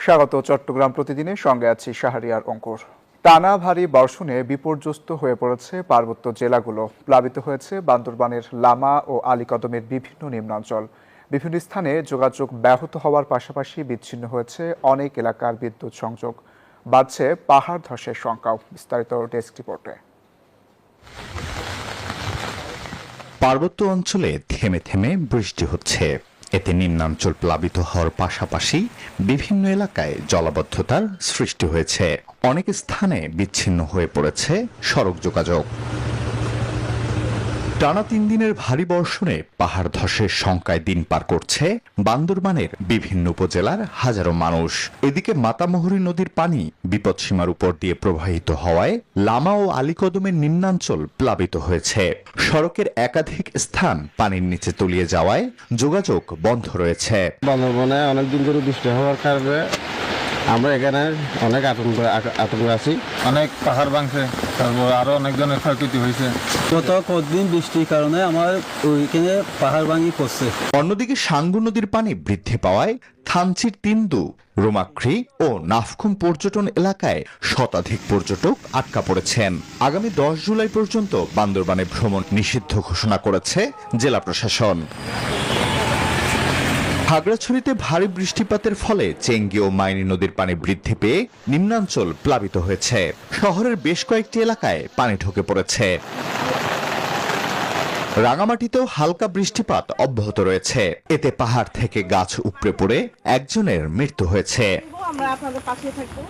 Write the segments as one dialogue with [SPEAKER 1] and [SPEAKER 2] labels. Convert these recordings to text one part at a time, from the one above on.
[SPEAKER 1] স্বাগত চট্টগ্রাম প্রতিদিনের সঙ্গে আছি শাহরিয়ার অঙ্কুর। টানা ভারী বর্ষণে বিপর্যস্ত হয়ে পড়েছে পার্বত্য জেলাগুলো। প্লাবিত হয়েছে বান্দরবানের লামা ও আলীকদমের বিভিন্ন নিম্নাঞ্চল। বিভিন্ন স্থানে যোগাযোগ ব্যাহত হওয়ার পাশাপাশি বিচ্ছিন্ন হয়েছে অনেক এলাকার বিদ্যুৎ সংযোগ। বাড়ছে পাহাড় ধসের শঙ্কাও। বিস্তারিত ডেস্ক রিপোর্টে।
[SPEAKER 2] পার্বত্য অঞ্চলে থেমে থেমে বৃষ্টি হচ্ছে। এতে নিম্নাঞ্চল প্লাবিত হওয়ার পাশাপাশি বিভিন্ন এলাকায় জলাবদ্ধতার সৃষ্টি হয়েছে। অনেক স্থানে বিচ্ছিন্ন হয়ে পড়েছে সড়ক যোগাযোগ। টানা 3 দিনের ভারী বর্ষণে পাহাড় ধসের শঙ্কায় দিন পার করছে বান্দরবানের বিভিন্ন উপজেলার হাজারো মানুষ। এদিকে মাতামুহুরী নদীর পানি বিপদসীমার উপর দিয়ে প্রবাহিত হওয়ায় লামা ও আলীকদমের নিম্নাঞ্চল প্লাবিত হয়েছে। সড়কের একাধিক স্থান পানির নিচে তলিয়ে যাওয়ায় যোগাযোগ বন্ধ রয়েছে।
[SPEAKER 3] বান্দরবানে অনেকদিন ধরে বৃষ্টি হওয়ার কারণে আমরা এখানে অনেক আতঙ্ক আছি।
[SPEAKER 4] অনেক পাহাড় ভাঙছে, তারপর আরো অনেক ধরনের ক্ষয়ক্ষতি হয়েছে।
[SPEAKER 5] গত কয়েকদিন বৃষ্টির কারণে আমার ওইখানে পাহাড় ভাঙি পড়ছে।
[SPEAKER 2] অন্যদিকে সাঙ্গু নদীর পানি বৃদ্ধি পাওয়ায় থানচির তিন্দু, রোমাক্রি ও নাফখুম পর্যটন এলাকায় শতাধিক পর্যটক আটকা পড়েছেন। আগামী 10 জুলাই পর্যন্ত বান্দরবানে ভ্রমণ নিষিদ্ধ ঘোষণা করেছে জেলা প্রশাসন। খাগড়াছড়িতে ভারী বৃষ্টিপাতের ফলে চেঙ্গি ও মাইনী নদীর পানি বৃদ্ধি পেয়ে নিম্নাঞ্চল প্লাবিত হয়েছে। শহরের বেশ কয়েকটি এলাকায় পানি ঢুকে পড়েছে। রাঙামাটিতেও হালকা বৃষ্টিপাত অব্যাহত রয়েছে। এতে পাহাড় থেকে গাছ উপড়ে পড়ে একজনের মৃত্যু হয়েছে।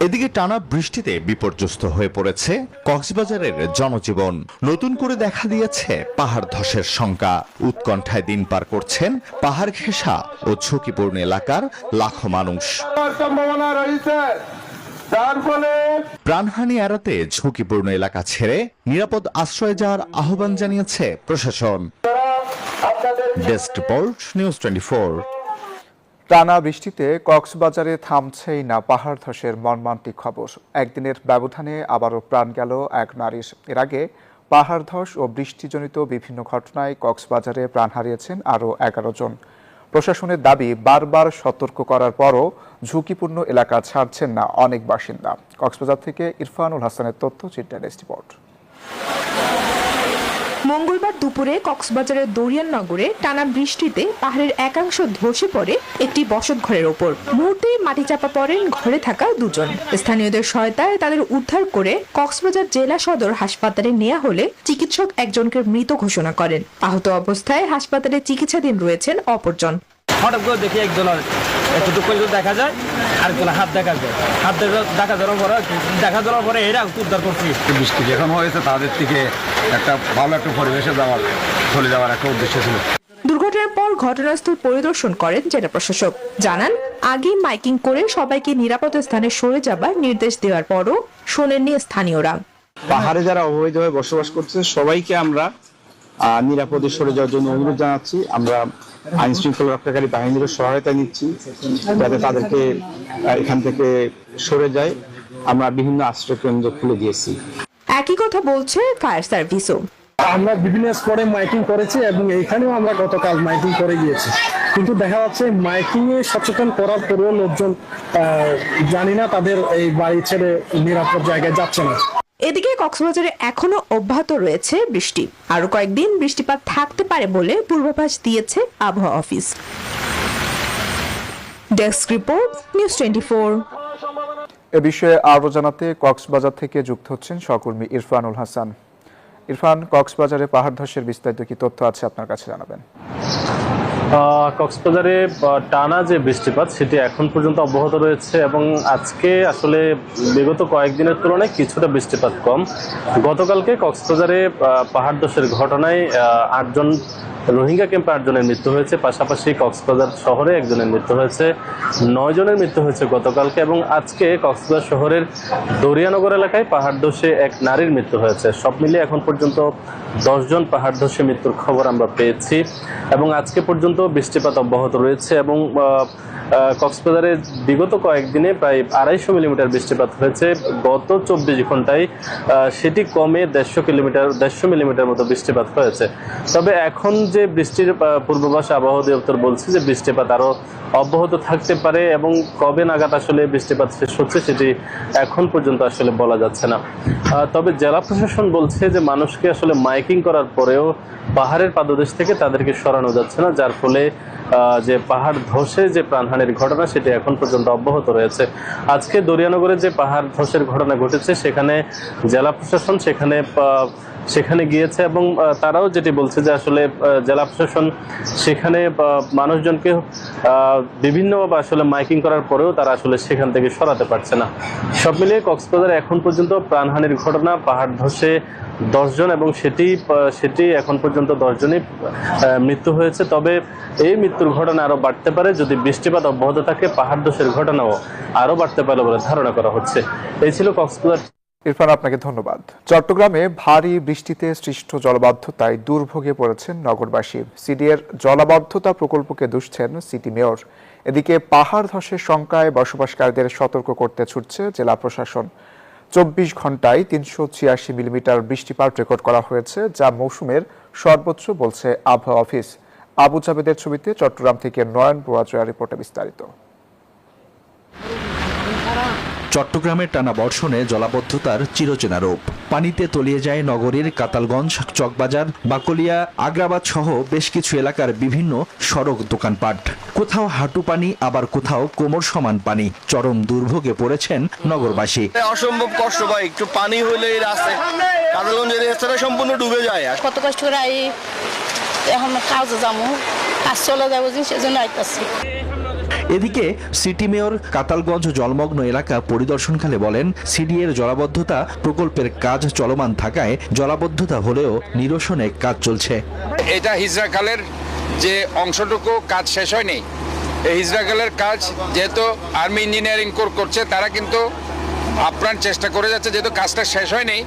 [SPEAKER 2] এদিকে টানা বৃষ্টিতে বিপর্যস্ত হয়ে পড়েছে কক্সবাজারের জনজীবন। নতুন করে দেখা দিয়েছে পাহাড় ধসের শঙ্কা। উৎকণ্ঠায় দিন পার করছেন পাহাড় ঘেঁষা ও ঝুঁকিপূর্ণ এলাকার লাখো মানুষ। প্রাণহানি এড়াতে ঝুঁকিপূর্ণ এলাকা ছেড়ে নিরাপদ আশ্রয়ে যাওয়ার আহ্বান জানিয়েছে প্রশাসন। Desk report, news 24।
[SPEAKER 1] টানা বৃষ্টিতে কক্সবাজারে থামছেই না পাহাড় ধসের মর্মান্তিক খবর। একদিনের ব্যবধানে আবারও প্রাণ গেল এক নারীর। এর আগে পাহাড় ধস ও বৃষ্টিজনিত বিভিন্ন ঘটনায় কক্সবাজারে প্রাণ হারিয়েছেন আরও 11 জন। প্রশাসনের দাবি, বারবার সতর্ক করার পরও ঝুঁকিপূর্ণ এলাকা ছাড়ছেন না অনেক বাসিন্দা। কক্সবাজার থেকে ইরফানুল হাসানের তথ্যচিত্র ডেস্ক রিপোর্ট।
[SPEAKER 6] মঙ্গলবার দুপুরে কক্সবাজারের দরিয়াননগরে টানা বৃষ্টিতে পাহাড়ের একাংশ ধসে পড়ে একটি বসতঘরের ওপর। মুহূর্তেই মাটি চাপা পড়েন ঘরে থাকা 2 জন। স্থানীয়দের সহায়তায় তাদের উদ্ধার করে কক্সবাজার জেলা সদর হাসপাতালে নেওয়া হলে চিকিৎসক একজনকে মৃত ঘোষণা করেন। আহত অবস্থায় হাসপাতালে চিকিৎসাধীন রয়েছেন অপরজন।
[SPEAKER 5] হঠাৎ করে দেখি একজনের এতটুকু পর্যন্ত দেখা যায়, আরেকজনের হাত দেখা যায়। হাত দেখা যাওয়ার পরে এরা উদ্ধার করছি।
[SPEAKER 4] বৃষ্টি যখন হয়েছে তাদের থেকে একটা ভালো একটা পরিবেশে চলে যাওয়ার একটা উদ্দেশ্য ছিল।
[SPEAKER 6] দুর্ঘটনার পর ঘটনাস্থল পরিদর্শন করেন জেলা প্রশাসক। জানান, আগেই মাইকিং করে সবাইকে নিরাপদ স্থানে সরে যাবার নির্দেশ দেওয়ার পরও শোনেননি স্থানীয়রা।
[SPEAKER 3] পাহাড়ে যারা অবৈধভাবে বসবাস করছে সবাইকে আমরা নিরাপদে সরে যাওয়ার জন্য অনুরোধ জানাচ্ছি। আমরা আইন শৃঙ্খলা রক্ষাকারী বাহিনীরও সহায়তা নিচ্ছি যাতে তাদেরকে এখান থেকে সরে যায়। আমরা বিভিন্ন আশ্রয় কেন্দ্র খুলে দিয়েছি।
[SPEAKER 6] একই কথা বলছে ফায়ার সার্ভিসও।
[SPEAKER 7] আমরা বিভিন্ন স্পটে মাইকিং করেছি এবং এইখানেও আমরা গতকাল মাইকিং করে গিয়েছি, কিন্তু দেখা যাচ্ছে মাইকিং এ সচেতন করার পরেও লোকজন জানি না তাদের এই বাড়ি ছেড়ে নিরাপদ জায়গায় যাচ্ছে না।
[SPEAKER 6] এদিকে কক্সবাজারে এখনো অব্যাহত রয়েছে বৃষ্টি। আরো কয়েকদিন বৃষ্টিপাত থাকতে পারে বলে পূর্বাভাস দিয়েছে আবহাওয়া অফিস। Desk report, news 24।
[SPEAKER 1] এ বিষয়ে আরও জানাতে কক্সবাজার থেকে যুক্ত হচ্ছেন সহকর্মী ইরফানুল হাসান। ইরফান, কক্সবাজারে পাহাড় ধসের বিস্তারিত কি তথ্য আছে আপনার কাছে জানাবেন?
[SPEAKER 8] কক্সবাজারে টানা যে বৃষ্টিপাত সেটি এখন পর্যন্ত অব্যাহত রয়েছে এবং আজকে আসলে বিগত কয়েকদিনের তুলনায় কিছুটা বৃষ্টিপাত কম। গতকালকে কক্সবাজারে পাহাড় ধসের ঘটনায় 8 জন রোহিঙ্গা ক্যাম্পে 8 জনের মৃত্যু হয়েছে। পাশাপাশি কক্সবাজার শহরে 1 জনের মৃত্যু হয়েছে। 9 জনের মৃত্যু হয়েছে গতকালকে এবং আজকে কক্সবাজার শহরের দরিয়ানগর এলাকায় পাহাড় ধসে এক নারীর মৃত্যু হয়েছে। সব মিলিয়ে এখন পর্যন্ত 10 জন পাহাড় ধসে মৃত্যুর খবর আমরা পেয়েছি এবং আজকে পর্যন্ত বৃষ্টিপাত অব্যাহত রয়েছে এবং কক্সবাজারে বিগত কয়েকদিনে প্রায় 250 মিলিমিটার বৃষ্টিপাত হয়েছে। গত 24 ঘন্টায় সেটি কমে 150 মিলিমিটার মতো বৃষ্টিপাত হয়েছে। তবে এখন যে বৃষ্টির পূর্বাভাস আবহাওয়া অধিদপ্তর বলছে যে বৃষ্টিপাত আরও অব্যাহত থাকতে পারে এবং কবে নাগাদ আসলে বৃষ্টিপাত শেষ হচ্ছে সেটি এখন পর্যন্ত আসলে বলা যাচ্ছে না। তবে জেলা প্রশাসন বলছে যে মানুষকে আসলে মাইকিং করার পরেও পাহাড়ের পাদদেশ থেকে তাদেরকে সরানো যাচ্ছে না, যার ফলে যে পাহাড় ধসে যে প্রাণহানির ঘটনা সেটি এখন পর্যন্ত অব্যাহত রয়েছে। আজকে দরিয়ানগরে যে পাহাড় ধসের ঘটনা ঘটেছে সেখানে জেলা প্রশাসন সেখানে গিয়েছে এবং তারাও যেটি বলছে যে আসলে জেলা প্রশাসন সেখানে মানুষজনকে বিভিন্নভাবে আসলে মাইকিং করার পরেও তারা আসলে সেখান থেকে সরাতে পারছে না। সব মিলিয়ে কক্সবাজারে এখন পর্যন্ত প্রাণহানির ঘটনা, পাহাড় ধসে 10 জন এবং সেটি এখন পর্যন্ত 10 জনই মৃত্যু হয়েছে। তবে এই মৃত্যুর ঘটনা আরও বাড়তে পারে যদি বৃষ্টিপাত অব্যাহত থাকে, পাহাড় ধসের ঘটনাও আরও বাড়তে পারে বলে ধারণা করা হচ্ছে। এই ছিল কক্সবাজার।
[SPEAKER 1] ইরফান, আপনাকে ধন্যবাদ। চট্টগ্রামে ভারী বৃষ্টিতে সৃষ্ট জলাবদ্ধতায় দুর্ভোগে পড়েছেন নগরবাসী। সিডিএর জলাবদ্ধতা প্রকল্পকে দুষছেন সিটি মেয়র। এদিকে পাহাড় ধসের শঙ্কায় বসবাসকারীদের সতর্ক করতে ছুটছে জেলা প্রশাসন। 24 ঘন্টায় 386 মিলিমিটার বৃষ্টিপাত রেকর্ড করা হয়েছে, যা মৌসুমের সর্বোচ্চ বলছে আবহাওয়া অফিস। আবু জাবেদের ছবিতে চট্টগ্রাম থেকে নয়ন বোয়াজোয়া রিপোর্টে বিস্তারিত।
[SPEAKER 2] চট্টগ্রামের টানা বর্ষণে জলাবদ্ধতার চিরচেনা রূপ। পানিতে তলিয়ে যায় নগরীর কাতালগঞ্জ, চকবাজার, বাকলিয়া, আগ্রাবাদ সহ বেশ কিছু এলাকার বিভিন্ন সড়ক, দোকানপাট। কোথাও হাঁটু পানি, আবার কোথাও কোমর সমান পানি। চরম দুর্ভোগে পড়েছেন নগরবাসী।
[SPEAKER 9] অসম্ভব কষ্ট ভাই, একটু পানি হইলে এই রাস্তায় কাতালগঞ্জের রাস্তাটা সম্পূর্ণ ডুবে যায়।
[SPEAKER 10] কত কষ্ট করে এখন কাজে যাবো, কাজ চলে যাবো, সেজন্য আইতাছি।
[SPEAKER 2] এদিকে সিটি মেয়র কাতালগঞ্জ জলমগ্ন এলাকা পরিদর্শনকালে বলেন, সিডিএর জলাবদ্ধতা প্রকল্পের কাজ চলমান থাকায় জলাবদ্ধতা হলেও নিরসনে কাজ চলছে।
[SPEAKER 11] এটা হিজরাখালের যে অংশটুকু কাজ শেষ হয়নি, এই হিজরাখালের কাজ যেহেতু আর্মি ইঞ্জিনিয়ারিং কোর করছে, তারা কিন্তু আপ্রাণ চেষ্টা করে যাচ্ছে, যেহেতু কাজটা শেষ হয়নি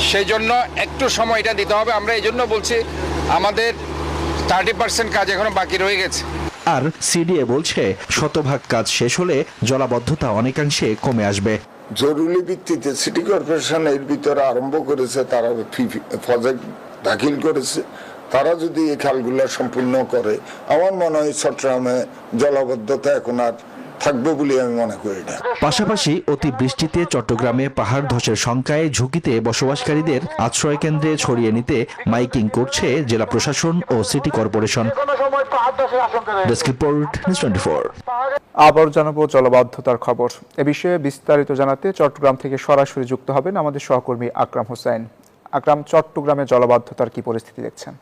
[SPEAKER 11] সেই জন্য একটু সময় এটা দিতে হবে। আমরা এই জন্য বলছি আমাদের 30% কাজ এখনো বাকি রয়ে গেছে।
[SPEAKER 2] আর সিডিএ বলছে শতভাগ কাজ শেষ হলে জলাবদ্ধতা অনেকাংশে কমে আসবে।
[SPEAKER 12] জরুরি ভিত্তিতে সিটি কর্পোরেশন এর ভিতরে আরম্ভ করেছে, তারা প্রজেক্ট দাখিল করেছে। তারা যদি এই খালগুলো সম্পূর্ণ করে, আমার মনে হয় চট্টগ্রামে জলাবদ্ধতা এখন আর থাকবে বলে আমি মনে করি না।
[SPEAKER 2] পাশাপাশি অতি বৃষ্টিতে চট্টগ্রামে পাহাড় ধসের শঙ্কায় ঝুঁকিতে বসবাসকারীদের আশ্রয় কেন্দ্রে ছড়িয়ে নিতে মাইকিং করছে জেলা প্রশাসন ও city corporation. Desk report, news 24।
[SPEAKER 1] আবার জানাবো জলাবদ্ধতার খবর। এ বিষয়ে বিস্তারিত জানাতে চট্টগ্রাম থেকে সরাসরি যুক্ত হবেন আমাদের সহকর্মী আকরাম হোসেন। আকরাম, চট্টগ্রামে জলাবদ্ধতার কি পরিস্থিতি দেখছেন?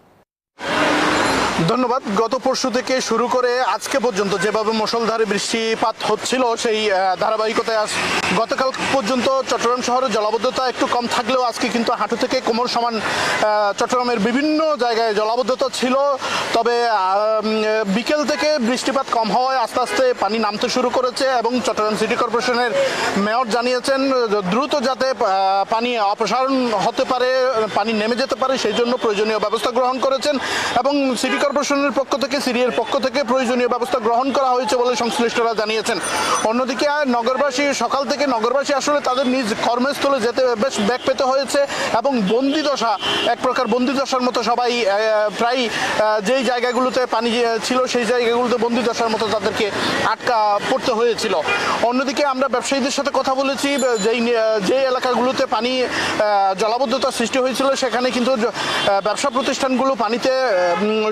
[SPEAKER 13] ধন্যবাদ। গত পরশু থেকে শুরু করে আজকে পর্যন্ত যেভাবে মুষলধারে বৃষ্টিপাত হচ্ছিল, সেই ধারাবাহিকতায় গতকাল পর্যন্ত চট্টগ্রাম শহরে জলাবদ্ধতা একটু কম থাকলেও আজকে কিন্তু হাঁটু থেকে কোমর সমান চট্টগ্রামের বিভিন্ন জায়গায় জলাবদ্ধতা ছিল। তবে বিকেল থেকে বৃষ্টিপাত কম হওয়ায় আস্তে আস্তে পানি নামতে শুরু করেছে এবং চট্টগ্রাম সিটি কর্পোরেশনের মেয়র জানিয়েছেন দ্রুত যাতে পানি অপসারণ হতে পারে, পানি নেমে যেতে পারে, সেই জন্য প্রয়োজনীয় ব্যবস্থা গ্রহণ করেছেন এবং সিটি কর্পোরেশনের পক্ষ থেকে, সিডিএর পক্ষ থেকে প্রয়োজনীয় ব্যবস্থা গ্রহণ করা হয়েছে বলে সংশ্লিষ্টরা জানিয়েছেন। অন্যদিকে নগরবাসী, সকাল থেকে নগরবাসী আসলে তাদের নিজ কর্মস্থলে যেতে বেশ ব্যাক পেতে হয়েছে এবং বন্দিদশা, এক প্রকার বন্দিদশার মতো সবাই প্রায় যেই জায়গাগুলোতে পানি ছিল সেই জায়গাগুলোতে বন্দিদশার মতো তাদেরকে আটকা পড়তে হয়েছিল। অন্যদিকে আমরা ব্যবসায়ীদের সাথে কথা বলেছি, যে এলাকাগুলোতে পানি জলাবদ্ধতা সৃষ্টি হয়েছিল সেখানে কিন্তু ব্যবসা প্রতিষ্ঠানগুলো পানিতে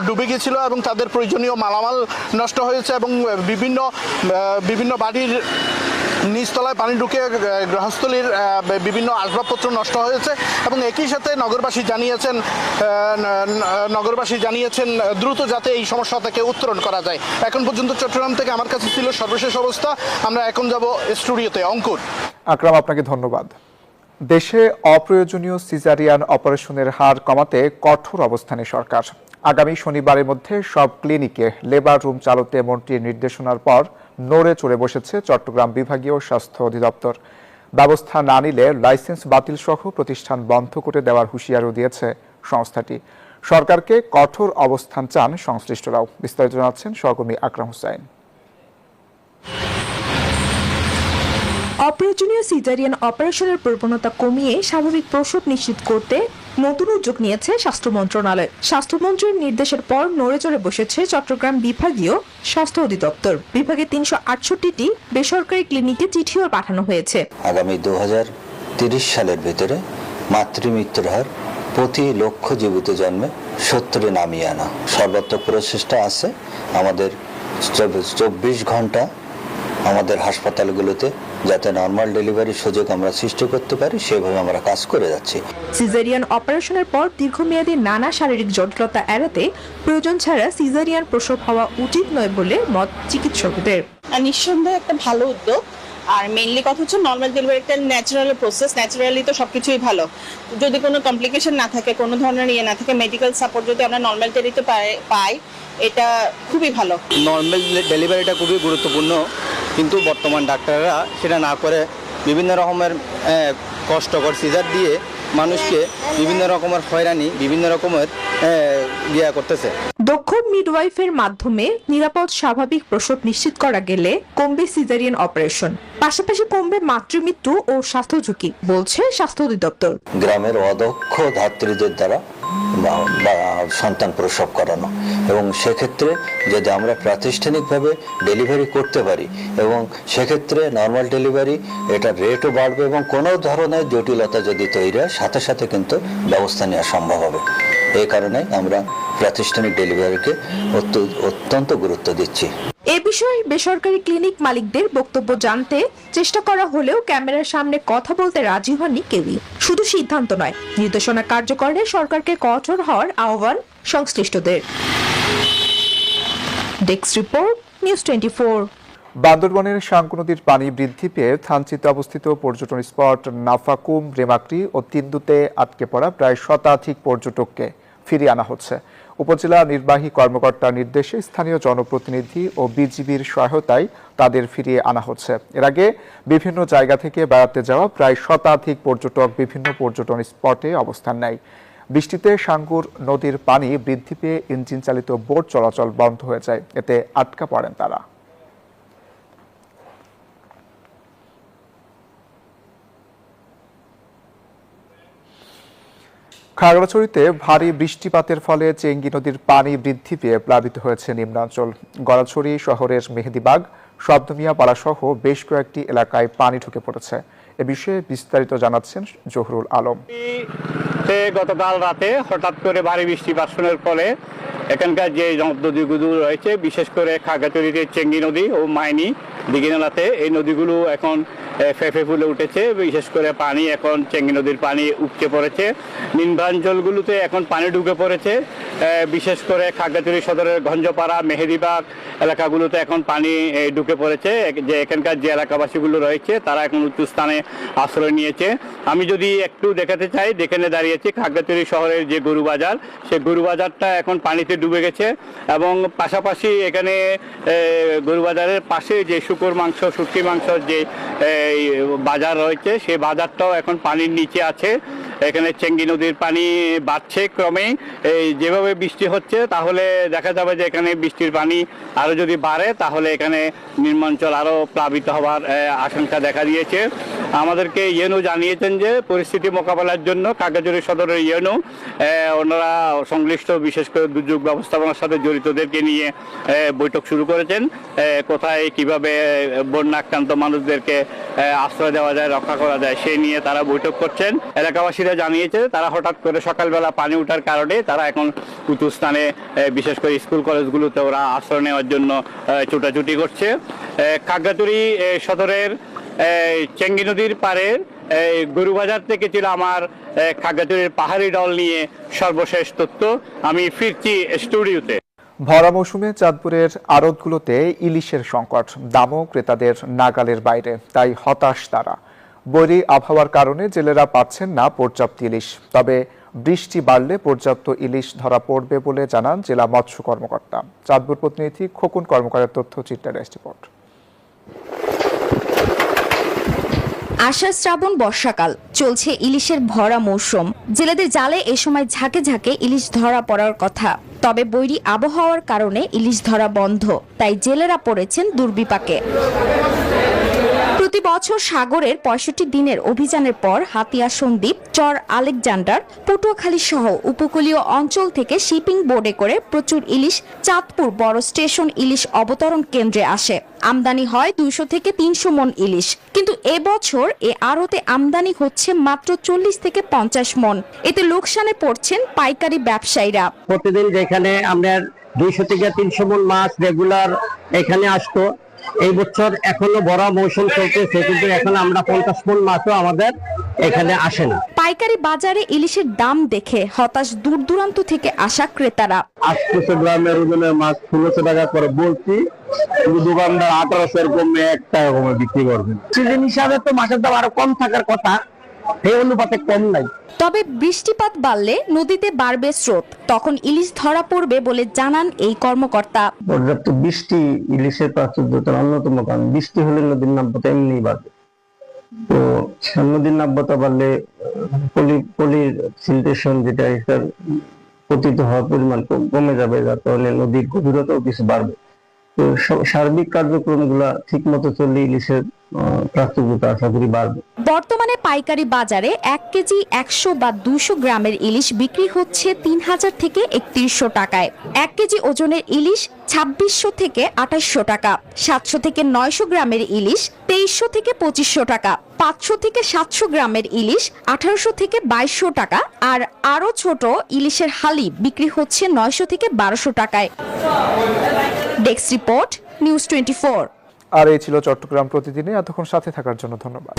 [SPEAKER 13] ডুবে গিয়েছিল এবং তাদের প্রয়োজনীয় মালামাল নষ্ট হয়েছে এবং বিভিন্ন বাড়ির নিচতলায় পানি ঢুকে গৃহস্থলীর বিভিন্ন আসবাবপত্র নষ্ট হয়েছে এবং একই সাথে নগরবাসী জানিয়েছেন দ্রুত যাতে এই সমস্যা থেকে উত্তরণ করা যায়। এখন পর্যন্ত চট্টগ্রাম থেকে আমার কাছে ছিল সর্বশেষ অবস্থা। আমরা এখন যাব স্টুডিওতে। অঙ্কুর।
[SPEAKER 1] আকরাম, আপনাকে ধন্যবাদ। দেশে অপ্রয়োজনীয় সিজারিয়ান অপারেশনের হার কমাতে কঠোর অবস্থানে সরকার। আগামী শনিবারের মধ্যে সব ক্লিনিকে লেবার রুম চালুতে মন্ত্রীর নির্দেশনার পর নড়ে চড়ে বসেছে চট্টগ্রাম বিভাগীয় স্বাস্থ্য অধিদপ্তর। ব্যবস্থা না নিলে লাইসেন্স বাতিল সহ প্রতিষ্ঠান বন্ধ করে দেওয়ার হুঁশিয়ারিও দিয়েছে সংস্থাটি। সরকারকে কঠোর অবস্থান চান সংশ্লিষ্টরাও। বিস্তারিত জানাচ্ছেন সহকর্মী আকরাম হোসেন।
[SPEAKER 6] অপ্রয়োজনীয় সিজারিয়ান অপারেশনের প্রবণতা কমিয়ে স্বাভাবিক প্রসব নিশ্চিত করতে নতুন উদ্যোগ নিয়েছে স্বাস্থ্য মন্ত্রণালয়। স্বাস্থ্যমন্ত্রীর নির্দেশের পর নড়েচড়ে বসেছে চট্টগ্রাম বিভাগীয় স্বাস্থ্য অধিদপ্তর। বিভাগে 368টি বেসরকারি ক্লিনিকে চিঠিও পাঠানো হয়েছে।
[SPEAKER 14] আগামী 2030 সালের ভিতরে মাতৃমৃত্যুর হার প্রতি লক্ষ জীবিত জন্মে 70-এ নামিয়ে আনা সর্বাত্মক প্রচেষ্টা আছে। আমাদের 24 ঘন্টা আমাদের হাসপাতালগুলোতে যাতে নর্মাল ডেলিভারির সুযোগ আমরা সৃষ্টি করতে পারি সেভাবে আমরা কাজ করে যাচ্ছি।
[SPEAKER 6] সিজারিয়ান অপারেশনের পর দীর্ঘমেয়াদী নানা শারীরিক জটিলতা এড়াতে প্রয়োজন ছাড়া সিজারিয়ান প্রসব হওয়া উচিত নয় বলে মত চিকিৎসকদের।
[SPEAKER 10] নিঃসন্দেহে একটা ভালো উদ্যোগ। আর মেইনলি কথা হচ্ছে নর্মাল ডেলিভারি একটা ন্যাচারাল প্রসেস, ন্যাচারালি তো সবকিছুই ভালো। যদি কোনো কমপ্লিকেশন না থাকে, কোনো ধরনের ইয়ে না থাকে, মেডিকেল সাপোর্ট যদি আমরা নর্মাল ডেলিভারিতে পাই, এটা খুবই ভালো।
[SPEAKER 5] নর্মাল ডেলিভারিটা খুবই গুরুত্বপূর্ণ, কিন্তু বর্তমান ডাক্তাররা সেটা না করে বিভিন্ন রকমের কষ্টকর সিজার দিয়ে মানুষকে বিভিন্ন রকমের হয়রানি, বিভিন্ন রকমের ইয়া করতেছে।
[SPEAKER 6] দক্ষ মিডওয়াইফের মাধ্যমে নিরাপদ স্বাভাবিক প্রসব নিশ্চিত করা গেলে কমবে সিজারিয়ান অপারেশন, পাশাপাশি কমবে মাতৃমৃত্যু ও স্বাস্থ্য ঝুঁকি, বলছে স্বাস্থ্য অধিদপ্তর।
[SPEAKER 14] গ্রামের অদক্ষ ধাত্রীদের দ্বারা সন্তান প্রসব করানো, এবং সেক্ষেত্রে যদি আমরা প্রাতিষ্ঠানিকভাবে ডেলিভারি করতে পারি এবং সেক্ষেত্রে নর্মাল ডেলিভারি এটার রেটও বাড়বে এবং কোনো ধরনের জটিলতা যদি তৈরি হয় সাথে সাথে কিন্তু ব্যবস্থা নেওয়া সম্ভব হবে। এই কারণে আমরা প্রাতিষ্ঠানিক ডেলিভারিকে অত্যন্ত গুরুত্ব দিচ্ছি।
[SPEAKER 6] এ বিষয়ে বেসরকারি ক্লিনিক মালিকদের বক্তব্য জানতে চেষ্টা করা হলেও ক্যামেরার সামনে কথা বলতে রাজি হননি কেউই। শুধু সিদ্ধান্ত নয়, নির্দেশনা কার্যকরে সরকারকে কঠোর হওয়ার আহ্বান সংশ্লিষ্টদের। Desk report, news 24।
[SPEAKER 1] বান্দরবানের সাঙ্কু নদীর পানি বৃদ্ধি পেয়ে থানচিতে অবস্থিত পর্যটন স্পট নাফাকুম, রেমাক্রি ও তিন্দুতে আটকে পড়া প্রায় শতাধিক পর্যটককে ফিরিয়ে আনা হচ্ছে। উপজেলা নির্বাহী কর্মকর্তার নির্দেশে স্থানীয় জনপ্রতিনিধি ও বিজিবির সহায়তায় তাদের ফিরিয়ে আনা হচ্ছে। এর আগে বিভিন্ন জায়গা থেকে বেড়াতে যাওয়া প্রায় শতাধিক পর্যটক বিভিন্ন পর্যটন স্পটে অবস্থান নেয়। বৃষ্টিতে সাঙ্গুর নদীর পানি বৃদ্ধি পেয়ে ইঞ্জিন চালিত বোট চলাচল বন্ধ হয়ে যায়, এতে আটকা পড়েন তারা। খাগড়াছড়িতে ভারী বৃষ্টিপাতের ফলে চেঙ্গি নদীর পানি বৃদ্ধি পেয়ে প্লাবিত হয়েছে নিম্নাঞ্চল। গড়াছড়ি শহরের মেহেদিবাগ, শব্দমিয়া পাড়া সহ বেশ কয়েকটি এলাকায় পানি ঢুকে পড়েছে। এ বিষয়ে বিস্তারিত জানাচ্ছেন জহুরুল আলম।
[SPEAKER 15] গতকাল রাতে হঠাৎ করে ভারী বৃষ্টি বর্ষণের ফলে এখানকার যে নদীগুলো রয়েছে, বিশেষ করে খাগড়াছড়িতে চেঙ্গি নদী ও মাইনি দিঘিনালাতে এই নদীগুলো এখন ফেঁপে ফুলে উঠেছে। বিশেষ করে পানি এখন চেঙ্গি নদীর পানি উপচে পড়েছে। নিম্নাঞ্চলগুলোতে এখন পানি ঢুকে পড়েছে। বিশেষ করে খাগড়াছড়ি সদরের গঞ্জপাড়া, মেহেদিবাগ এলাকাগুলোতে এখন পানি ঢুকে পড়েছে। যে এখানকার যে এলাকাবাসীগুলো রয়েছে তারা এখন উঁচু স্থানে আশ্রয় নিয়েছে। আমি যদি একটু দেখাতে চাই, যেখানে দাঁড়িয়েছি খাগড়াছড়ি শহরের যে গরু বাজার, সেই গরু বাজারটা এখন পানিতে ডুবে গেছে এবং পাশাপাশি এখানে গরু বাজারের পাশে যে শুকর মাংস, শুটকি মাংসর যে বাজার রয়েছে সেই বাজারটাও এখন পানির নিচে আছে। এখানে চেঙ্গি নদীর পানি বাড়ছে ক্রমে। যেভাবে বৃষ্টি হচ্ছে তাহলে দেখা যাবে যে এখানে বৃষ্টির পানি আরও যদি বাড়ে তাহলে এখানে নিম্নাঞ্চল আরও প্লাবিত হওয়ার আশঙ্কা দেখা দিয়েছে। আমাদেরকে ইউএনও জানিয়েছেন যে পরিস্থিতি মোকাবেলার জন্য খাগড়াছড়ি সদরের ইউএনও ওনারা সংশ্লিষ্ট বিশেষ করে দুর্যোগ ব্যবস্থাপনার সাথে জড়িতদেরকে নিয়ে বৈঠক শুরু করেছেন। কোথায় কিভাবে বন্যা আক্রান্ত মানুষদেরকে আশ্রয় দেওয়া যায়, রক্ষা করা যায় সেই নিয়ে তারা বৈঠক করছেন। এলাকাবাসীরা জানিয়েছে তারা হঠাৎ করে সকালবেলা পানি ওঠার কারণে তারা এখন উঁচু স্থানে বিশেষ করে স্কুল কলেজগুলোতে ওরা আশ্রয় নেওয়ার জন্য ছুটাছুটি করছে। খাগড়াছড়ি সদরের চেঙ্গি নদীর পাড়ের গরুবাজার থেকে ছিল আমার খাগড়াছড়ির পাহাড়ি ডল নিয়ে সর্বশেষ তথ্য। আমি ফিরছি স্টুডিওতে।
[SPEAKER 1] ভরা মৌসুমে চাঁদপুরের আড়তগুলোতে ইলিশের সংকট, দামও ক্রেতাদের নাগালের বাইরে, তাই হতাশ তারা। বৈরী আবহাওয়ার কারণে জেলেরা পাচ্ছেন না পর্যাপ্ত ইলিশ, তবে বৃষ্টি বাড়লে পর্যাপ্ত ইলিশ ধরা পড়বে বলে জানান জেলা মৎস্য কর্মকর্তা। চাঁদপুর প্রতিনিধি খোকন কর্মকারের তথ্যচিত্রের রিপোর্ট।
[SPEAKER 16] আষাঢ় শ্রাবণ বর্ষাকাল, চলছে ইলিশের ভরা মৌসুম। জেলেদের জালে এ সময় ঝাঁকে ঝাঁকে ইলিশ ধরা পড়ার কথা। তবে বৈরী আবহাওয়ার কারণে ইলিশ ধরা বন্ধ, তাই জেলেরা পড়েছেন দুর্বিপাকে। প্রতি বছর সাগরের ৬৫ দিনের অভিযানের পর হাতিয়া সন্দ্বীপ, চর আলেকজান্ডার, পটুয়াখালী সহ উপকূলীয় অঞ্চল থেকে শিপিং বোটে করে প্রচুর ইলিশ চাঁদপুর বড় স্টেশন ইলিশ অবতরণ কেন্দ্রে আসে। আমদানি হয় ২০০ থেকে ৩০০ মন ইলিশ, কিন্তু এবছর এ আড়তে আমদানি হচ্ছে মাত্র ৪০ থেকে ৫০ মন। এতে লোকসানে পড়ছেন পাইকারি ব্যবসায়ীরা।
[SPEAKER 17] প্রতিদিন যেখানে আমরা ২০০ থেকে ৩০০ মন মাছ রেগুলার এখানে আসতো, এই বছর এখনো বড় মৌসুম চলতেছে, কিন্তু এখন আমরা ৫০ মন মাছও আমাদের এখানে আসে না।
[SPEAKER 16] পাইকারি বাজারে ইলিশের দাম দেখে হতাশ দূর দূরান্ত থেকে আসা ক্রেতারা।
[SPEAKER 17] ৮০০ গ্রামের ওজনের মাছ ১৬০০ টাকা করে বলছি, কিন্তু দোকানদার ১৮০০ কমে ১ টাকা কমে বিক্রি করবেন। সিজন হিসাবে তো মাছের দাম আরো কম থাকার কথা, এই অনুপাতে কম নাই।
[SPEAKER 16] তবে বৃষ্টিপাত বাড়লে নদীতে বাড়বে স্রোত, তখন ইলিশ ধরা পড়বে বলে জানান এই কর্মকর্তা।
[SPEAKER 17] পর্যাপ্ত বৃষ্টি ইলিশের প্রাচুর্যতার অন্যতম কারণ। বৃষ্টি হলে নদীর নাব্যতা এমনিই বাড়বে, তো নদীর নাব্যতা বাড়লে পলির সিলটেশন যেটা এটার পতিত হওয়ার পরিমাণ কমে যাবে, যার কারণে নদীর গভীরতাও কিছু বাড়বে। তো সার্বিক কার্যক্রমগুলা ঠিক মতো চললে ইলিশের প্রাচুর্যতা আশা করি বাড়বে।
[SPEAKER 16] বর্তমানে পাইকারি বাজারে ১ কেজি ১০০ বা ২০০ গ্রামের ইলিশ বিক্রি হচ্ছে ৩০০০ থেকে ৩১০০ টাকায়। ১ কেজি ওজনের ইলিশ ২৬০০ থেকে ২৮০০ টাকা, ৭০০ থেকে ৯০০ গ্রামের ইলিশ ২৩০০ থেকে ২৫০০ টাকা, ৫০০ থেকে ৭০০ গ্রামের ইলিশ ১৮০০ থেকে ২২০০ টাকা, আর আরো ছোট ইলিশের হালি বিক্রি হচ্ছে ৯০০ থেকে ১২০০ টাকায়। Desk report, news 24।
[SPEAKER 1] আর এই ছিল চট্টগ্রাম প্রতিদিনে। এতক্ষণ সাথে থাকার জন্য ধন্যবাদ।